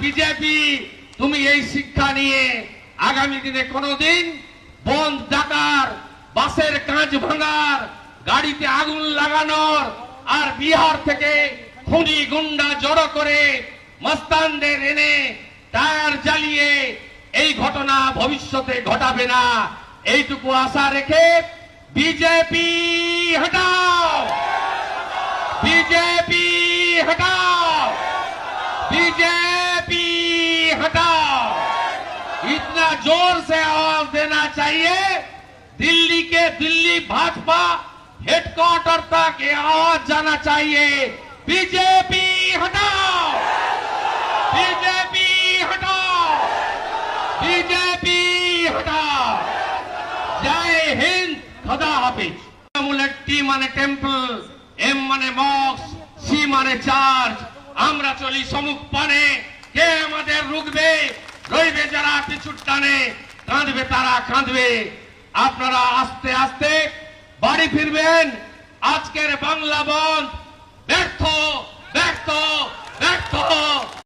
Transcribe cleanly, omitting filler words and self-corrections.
BJP তুমি এই শিক্ষা নিয়ে আগামী দিনে কোনোদিন বন্ধ ডাকার, বাসের কাঁচ ভাঙার, গাড়িতে আগুন লাগানোর আর বিহার থেকে খুনি গুন্ডা জড়ো করে মস্তানদের এনে টায়ার জ্বালিয়ে এই ঘটনা ভবিষ্যতে ঘটাবে না, এইটুকু আশা রেখে বিজেপি হটাও, बीजेपी हटाओ, बीजेपी हटाओ। इतना जोर से आवाज देना चाहिए, दिल्ली भाजपा हेडक्वार्टर तक ये आवाज जाना चाहिए, बीजेपी हटाओ, बीजेपी हटाओ, बीजेपी हटाओ। जय हिंद, खुदा हाफिज। टी माने टेम्पल, एम माने मॉक्स, सी माने चार्ज। আমরা চলি সমুখ পানে, কে আমাদের রুখবে? রইবে যারা পিছুর টানে, কাঁদবে তারা কাঁদবে। আপনারা আস্তে আস্তে বাড়ি ফিরবেন। আজকের বাংলা বল